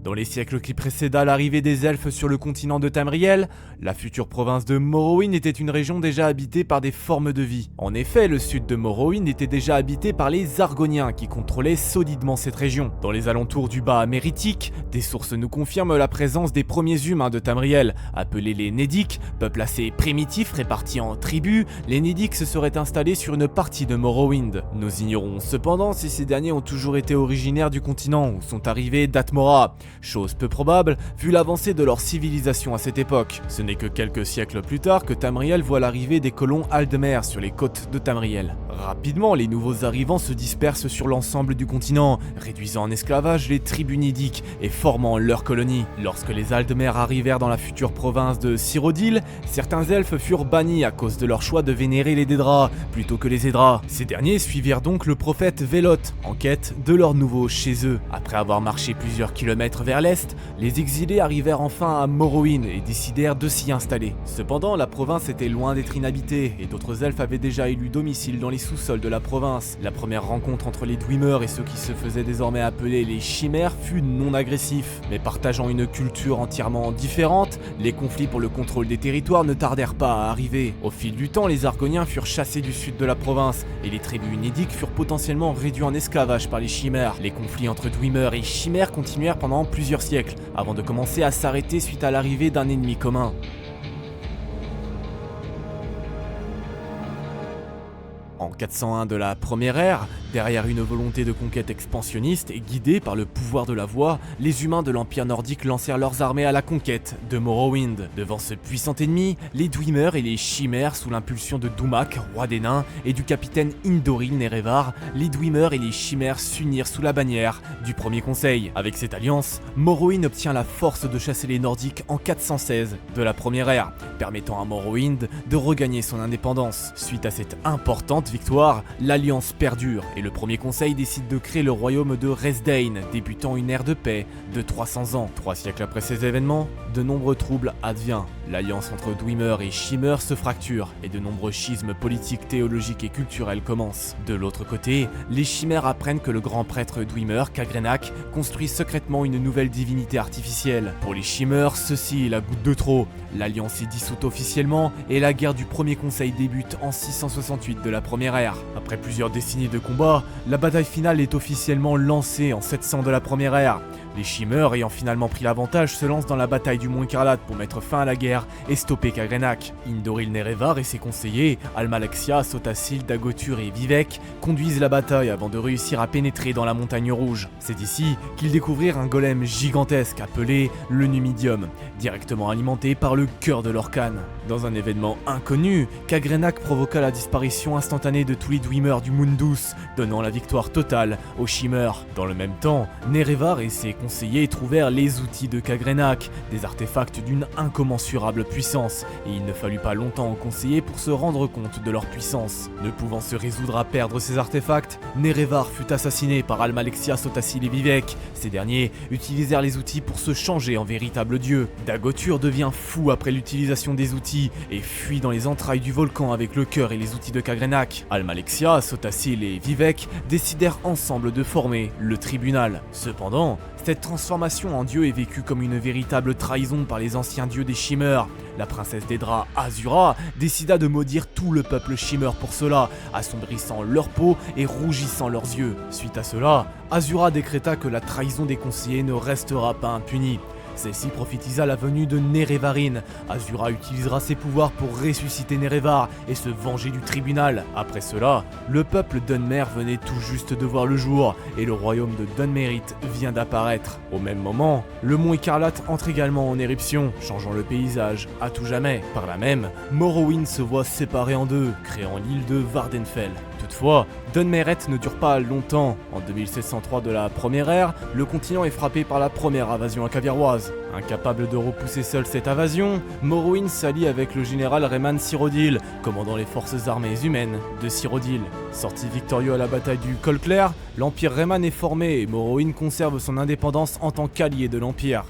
Dans les siècles qui précéda l'arrivée des elfes sur le continent de Tamriel, la future province de Morrowind était une région déjà habitée par des formes de vie. En effet, le sud de Morrowind était déjà habité par les Argoniens qui contrôlaient solidement cette région. Dans les alentours du bas Améritique, des sources nous confirment la présence des premiers humains de Tamriel, appelés les Nédiques, peuple assez primitif réparti en tribus. Les Nédiques se seraient installés sur une partie de Morrowind. Nous ignorons cependant si ces derniers ont toujours été originaires du continent ou sont arrivés d'Atmora. Chose peu probable, vu l'avancée de leur civilisation à cette époque. Ce n'est que quelques siècles plus tard que Tamriel voit l'arrivée des colons Aldmer sur les côtes de Tamriel. Rapidement, les nouveaux arrivants se dispersent sur l'ensemble du continent, réduisant en esclavage les tribus nidiques et formant leur colonie. Lorsque les Aldmer arrivèrent dans la future province de Cyrodiil, certains elfes furent bannis à cause de leur choix de vénérer les Dédras plutôt que les Aedras. Ces derniers suivirent donc le prophète Veloth en quête de leur nouveau chez eux. Après avoir marché plusieurs kilomètres vers l'est, les exilés arrivèrent enfin à Morrowind et décidèrent de s'y installer. Cependant, la province était loin d'être inhabitée et d'autres elfes avaient déjà élu domicile dans les sous-sols de la province. La première rencontre entre les Dwemer et ceux qui se faisaient désormais appeler les Chimères fut non agressif, mais partageant une culture entièrement différente, les conflits pour le contrôle des territoires ne tardèrent pas à arriver. Au fil du temps, les Argoniens furent chassés du sud de la province et les tribus nidiques furent potentiellement réduits en esclavage par les Chimères. Les conflits entre Dwemer et Chimères continuèrent pendant plusieurs siècles, avant de commencer à s'arrêter suite à l'arrivée d'un ennemi commun. En 401 de la première ère, derrière une volonté de conquête expansionniste et guidée par le pouvoir de la voix, les humains de l'Empire nordique lancèrent leurs armées à la conquête de Morrowind. Devant ce puissant ennemi, les Dwemer et les Chimères, sous l'impulsion de Dumak, roi des nains, et du capitaine Indoril Nerevar, les Dwemer et les Chimères s'unirent sous la bannière du Premier Conseil. Avec cette alliance, Morrowind obtient la force de chasser les Nordiques en 416 de la première ère, permettant à Morrowind de regagner son indépendance. Suite à cette importante victoire, l'Alliance perdure et le Premier Conseil décide de créer le royaume de Resdayn, débutant une ère de paix de 300 ans. 3 siècles après ces événements, de nombreux troubles adviennent. L'alliance entre Dwemer et Chimères se fracture et de nombreux schismes politiques, théologiques et culturels commencent. De l'autre côté, les Chimères apprennent que le grand prêtre Dwemer, Kagrenac, construit secrètement une nouvelle divinité artificielle. Pour les Chimères, ceci est la goutte de trop. L'alliance est dissoute officiellement et la guerre du Premier Conseil débute en 668 de la première ère. Après plusieurs décennies de combat, la bataille finale est officiellement lancée en 700 de la première ère. Les Chimères, ayant finalement pris l'avantage, se lancent dans la bataille du Mont Écarlate pour mettre fin à la guerre et stopper Kagrenac. Indoril Nerevar et ses conseillers, Almalexia, Sotasil, Dagotur et Vivec, conduisent la bataille avant de réussir à pénétrer dans la montagne rouge. C'est ici qu'ils découvrirent un golem gigantesque appelé le Numidium, directement alimenté par le cœur de l'Orcan. Dans un événement inconnu, Kagrenac provoqua la disparition instantanée de tous les Dwemer du Mundus, donnant la victoire totale aux Chimères. Dans le même temps, Nerevar et ses conseillers trouvèrent les outils de Kagrenac, des artefacts d'une incommensurable puissance, et il ne fallut pas longtemps aux conseillers pour se rendre compte de leur puissance. Ne pouvant se résoudre à perdre ces artefacts, Nerevar fut assassiné par Almalexia, Sotasil et Vivec. Ces derniers utilisèrent les outils pour se changer en véritable dieu. Dagotur devient fou après l'utilisation des outils et fuit dans les entrailles du volcan avec le cœur et les outils de Kagrenac. Almalexia, Sotasil et Vivec décidèrent ensemble de former le tribunal. Cependant, cette transformation en dieu est vécue comme une véritable trahison par les anciens dieux des Chimères. La princesse d'Edra, Azura, décida de maudire tout le peuple Chimère pour cela, assombrissant leur peau et rougissant leurs yeux. Suite à cela, Azura décréta que la trahison des conseillers ne restera pas impunie. Celle-ci prophétisa la venue de Nerevarine. Azura utilisera ses pouvoirs pour ressusciter Nerevar et se venger du tribunal. Après cela, le peuple d'Unmer venait tout juste de voir le jour et le royaume de Dunmerith vient d'apparaître. Au même moment, le mont Écarlate entre également en éruption, changeant le paysage à tout jamais. Par là même, Morrowind se voit séparé en deux, créant l'île de Vardenfell. Toutefois, Dunmerith ne dure pas longtemps. En 2703 de la première ère, le continent est frappé par la première invasion acaviroise. Incapable de repousser seul cette invasion, Morrowind s'allie avec le général Rayman Cyrodiil, commandant les forces armées humaines de Cyrodiil. Sorti victorieux à la bataille du Col Clair, l'Empire Rayman est formé et Morrowind conserve son indépendance en tant qu'allié de l'Empire.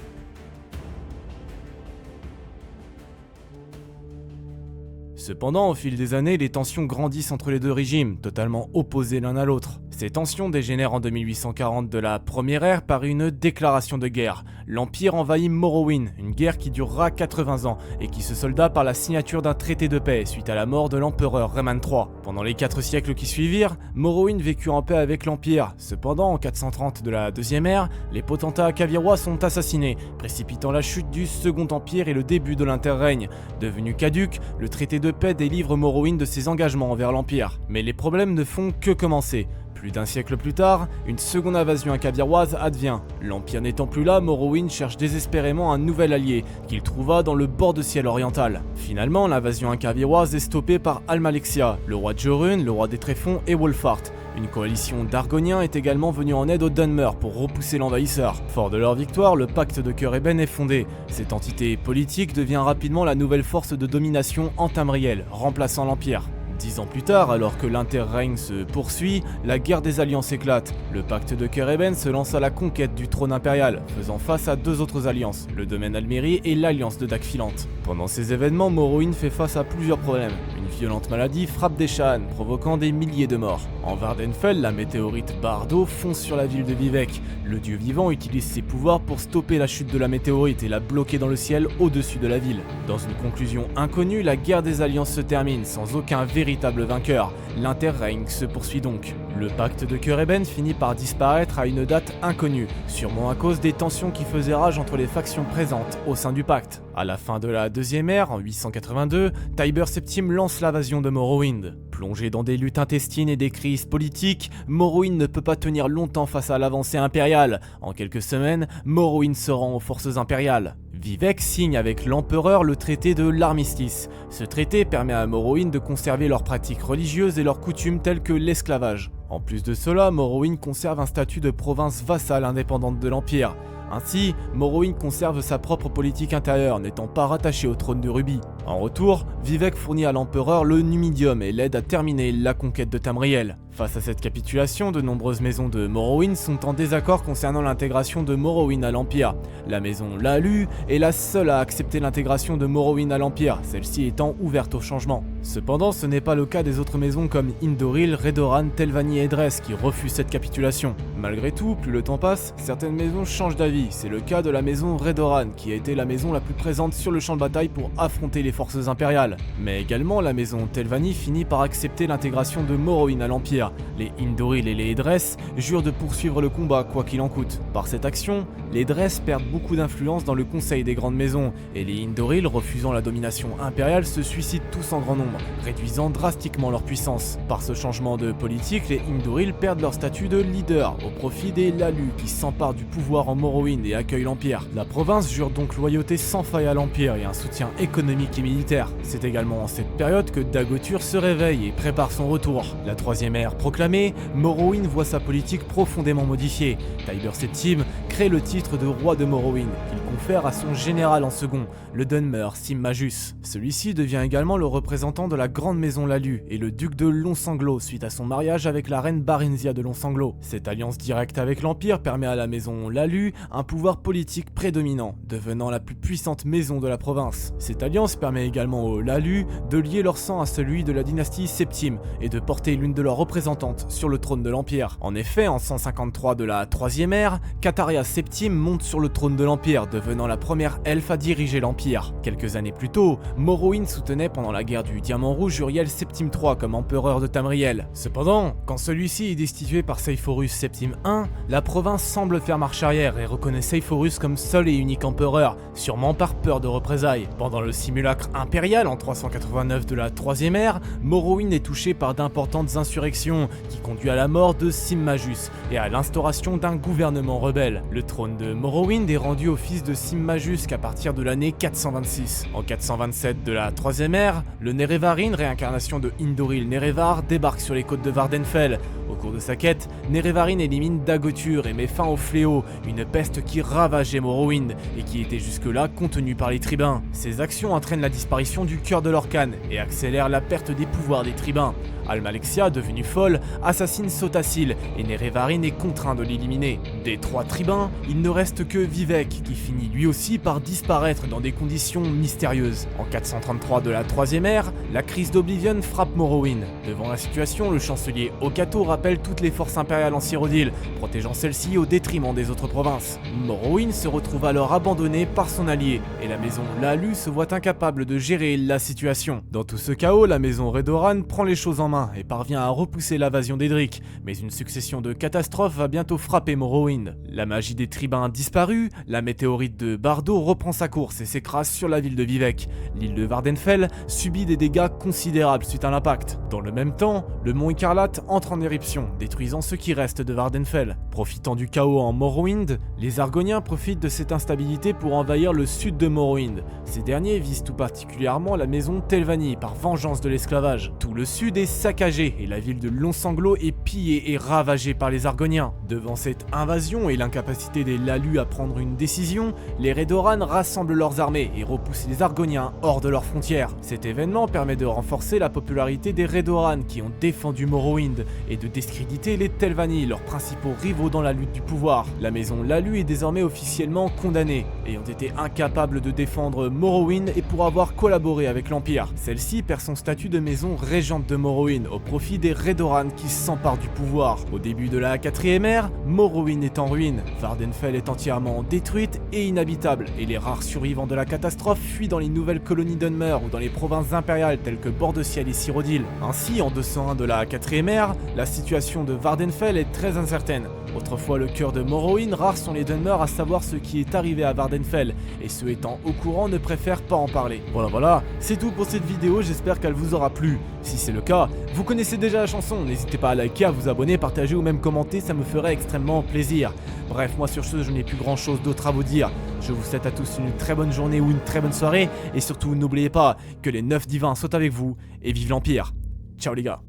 Cependant, au fil des années, les tensions grandissent entre les deux régimes, totalement opposés l'un à l'autre. Ces tensions dégénèrent en 2840 de la première ère par une déclaration de guerre. L'Empire envahit Morrowind, une guerre qui durera 80 ans et qui se solda par la signature d'un traité de paix suite à la mort de l'empereur Rayman III. Pendant les 4 siècles qui suivirent, Morrowind vécut en paix avec l'Empire. Cependant, en 430 de la deuxième ère, les potentats akavirois sont assassinés, précipitant la chute du Second Empire et le début de l'interrègne. Devenu caduc, le traité de paix délivre Morrowind de ses engagements envers l'Empire. Mais les problèmes ne font que commencer. Plus d'un siècle plus tard, une seconde invasion akaviroise advient. L'Empire n'étant plus là, Morrowind cherche désespérément un nouvel allié, qu'il trouva dans le bord de ciel oriental. Finalement, l'invasion akaviroise est stoppée par Almalexia, le roi de Jorunn, le roi des Tréfonds et Wolfheart. Une coalition d'Argoniens est également venue en aide aux Dunmer pour repousser l'envahisseur. Fort de leur victoire, le pacte de Cœur Ébène est fondé. Cette entité politique devient rapidement la nouvelle force de domination en Tamriel, remplaçant l'Empire. 10 ans plus tard, alors que l'interrègne se poursuit, la guerre des alliances éclate. Le pacte de Cœur Ébène se lance à la conquête du trône impérial, faisant face à 2 autres alliances, le domaine Almeri et l'alliance de Dagfilante. Pendant ces événements, Morrowind fait face à plusieurs problèmes. Une violente maladie frappe des Sha'an, provoquant des milliers de morts. En Vardenfell, la météorite Bardo fonce sur la ville de Vivec. Le dieu vivant utilise ses pouvoirs pour stopper la chute de la météorite et la bloquer dans le ciel au-dessus de la ville. Dans une conclusion inconnue, la guerre des alliances se termine sans aucun véritable vainqueur. L'interrègne se poursuit donc. Le pacte de Cœur Ébène finit par disparaître à une date inconnue, sûrement à cause des tensions qui faisaient rage entre les factions présentes au sein du pacte. À la fin de la deuxième ère, en 882, Tibur VII lance l'invasion de Morrowind. Plongé dans des luttes intestines et des crises politiques, Morrowind ne peut pas tenir longtemps face à l'avancée impériale. En quelques semaines, Morrowind se rend aux forces impériales. Vivec signe avec l'empereur le traité de l'Armistice. Ce traité permet à Morrowind de conserver leurs pratiques religieuses et leurs coutumes telles que l'esclavage. En plus de cela, Morrowind conserve un statut de province vassale indépendante de l'Empire. Ainsi, Morrowind conserve sa propre politique intérieure, n'étant pas rattaché au trône de Rubis. En retour, Vivec fournit à l'empereur le Numidium et l'aide à terminer la conquête de Tamriel. Face à cette capitulation, de nombreuses maisons de Morrowind sont en désaccord concernant l'intégration de Morrowind à l'Empire. La maison Lalu est la seule à accepter l'intégration de Morrowind à l'Empire, celle-ci étant ouverte au changement. Cependant, ce n'est pas le cas des autres maisons comme Indoril, Redoran, Telvanni et Dres qui refusent cette capitulation. Malgré tout, plus le temps passe, certaines maisons changent d'avis. C'est le cas de la maison Redoran, qui a été la maison la plus présente sur le champ de bataille pour affronter les forces impériales. Mais également, la maison Telvanni finit par accepter l'intégration de Morrowind à l'Empire. Les Indoril et les Edres jurent de poursuivre le combat quoi qu'il en coûte. Par cette action, les Edres perdent beaucoup d'influence dans le conseil des grandes maisons, et les Indoril, refusant la domination impériale, se suicident tous en grand nombre, réduisant drastiquement leur puissance. Par ce changement de politique, les Indoril perdent leur statut de leader au profit des Lalu qui s'emparent du pouvoir en Morrowind et accueillent l'Empire. La province jure donc loyauté sans faille à l'Empire et un soutien économique et militaire. C'est également en cette période que Dagotur se réveille et prépare son retour. La troisième ère proclamée, Morrowind voit sa politique profondément modifiée. Tibur VII crée le titre de roi de Morrowind, qu'il confère à son général en second, le Dunmer Simmajus. Celui-ci devient également le représentant de la grande maison Lalu et le duc de Longsanglo suite à son mariage avec la reine Barinzia de Longsanglo. Cette alliance directe avec l'Empire permet à la maison Lalu un pouvoir politique prédominant, devenant la plus puissante maison de la province. Cette alliance permet également aux Lalu de lier leur sang à celui de la dynastie Septime et de porter l'une de leurs représentantes sur le trône de l'Empire. En effet, en 153 de la troisième ère, Cataria Septime monte sur le trône de l'Empire, devenant la première elfe à diriger l'Empire. Quelques années plus tôt, Morrowind soutenait pendant la guerre du Diamant Rouge Uriel Septime III comme empereur de Tamriel. Cependant, quand celui-ci est destitué par Seiforus Septime I, la province semble faire marche arrière et reconnaît Seiforus comme seul et unique empereur, sûrement par peur de représailles. Pendant le simulacre impérial en 389 de la troisième ère, Morrowind est touché par d'importantes insurrections qui conduit à la mort de Simmajus et à l'instauration d'un gouvernement rebelle. Le trône de Morrowind est rendu au fils de Simmajus qu'à partir de l'année 426. En 427 de la troisième ère, le Nerevarin, réincarnation de Indoril Nerevar, débarque sur les côtes de Vardenfell. Au cours de sa quête, Nerevarin élimine Dagotur et met fin au fléau, une peste qui ravageait Morrowind et qui était jusque-là contenue par les tribuns. Ces actions entraînent la disparition du cœur de l'Orcan et accélèrent la perte des pouvoirs des tribuns. Almalexia, devenue folle, assassine Sotasil et Nerevarin est contraint de l'éliminer. Des 3 tribuns, enfin, il ne reste que Vivec, qui finit lui aussi par disparaître dans des conditions mystérieuses. En 433 de la troisième ère, la crise d'Oblivion frappe Morrowind. Devant la situation, le chancelier Okato rappelle toutes les forces impériales en Cyrodiil, protégeant celles-ci au détriment des autres provinces. Morrowind se retrouve alors abandonné par son allié, et la maison Lalu se voit incapable de gérer la situation. Dans tout ce chaos, la maison Redoran prend les choses en main et parvient à repousser l'invasion d'Edric, mais une succession de catastrophes va bientôt frapper Morrowind. La magie des tribuns disparue, la météorite de Bardo reprend sa course et s'écrase sur la ville de Vivec. L'île de Vardenfell subit des dégâts considérables suite à l'impact. Dans le même temps, le mont Écarlate entre en éruption, détruisant ce qui reste de Vardenfell. Profitant du chaos en Morrowind, les Argoniens profitent de cette instabilité pour envahir le sud de Morrowind. Ces derniers visent tout particulièrement la maison Telvanni par vengeance de l'esclavage. Tout le sud est saccagé et la ville de Longsanglot est pillée et ravagée par les Argoniens. Devant cette invasion et l'incapacité des Lalu à prendre une décision, les Redoran rassemblent leurs armées et repoussent les Argoniens hors de leurs frontières. Cet événement permet de renforcer la popularité des Redoran qui ont défendu Morrowind et de discréditer les Telvanni, leurs principaux rivaux dans la lutte du pouvoir. La maison Lalu est désormais officiellement condamnée, ayant été incapable de défendre Morrowind et pour avoir collaboré avec l'Empire. Celle-ci perd son statut de maison régente de Morrowind au profit des Redoran qui s'emparent du pouvoir. Au début de la quatrième ère, Morrowind est en ruine, Vardenfell est entièrement détruite et inhabitable, et les rares survivants de la catastrophe fuient dans les nouvelles colonies d'Unmer ou dans les provinces impériales telles que Bordeciel et Cyrodiil. Ainsi, en 201 de la quatrième ère, la situation de Vardenfell est très incertaine. Autrefois le cœur de Morrowind, rares sont les Dunmer à savoir ce qui est arrivé à Vardenfell, et ceux étant au courant ne préfèrent pas en parler. Voilà, c'est tout pour cette vidéo, j'espère qu'elle vous aura plu. Si c'est le cas, vous connaissez déjà la chanson, n'hésitez pas à liker, à vous abonner, partager ou même commenter, ça me ferait extrêmement plaisir. Bref, moi sur ce, je n'ai plus grand chose d'autre à vous dire. Je vous souhaite à tous une très bonne journée ou une très bonne soirée, et surtout n'oubliez pas que les 9 divins sont avec vous, et vive l'Empire. Ciao les gars.